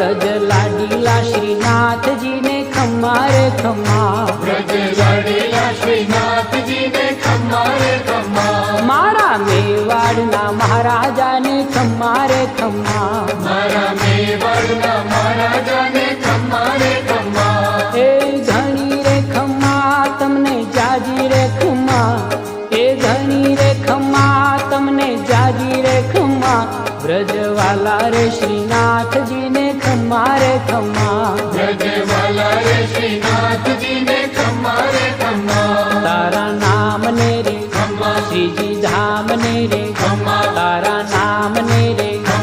ब्रज लाडीला श्रीनाथ जी ने खम्मा रे खम्मा, ब्रज लाडीला श्रीनाथ जी ने खम्मा रे खम्मा, मारा मेवाड़ना महाराजा ने खम्मा रे खम्मा, मारा मेवाड़ना महाराजा ने खम्मा रे खम्मा, ए घणी रे खम्मा तमने जाजी रे खम्मा, ए घणी रे खम्मा तमने जाजी रे खम्मा, ब्रजवाला रे श्रीनाथ जी ने खम्मा रे खम्मा, ब्रजवाला रे श्रीनाथ जी ने खम्मा रे खम्मा, तारा नाम ने रे खम्मा श्रीजी धाम ने रे खम्मा, तारा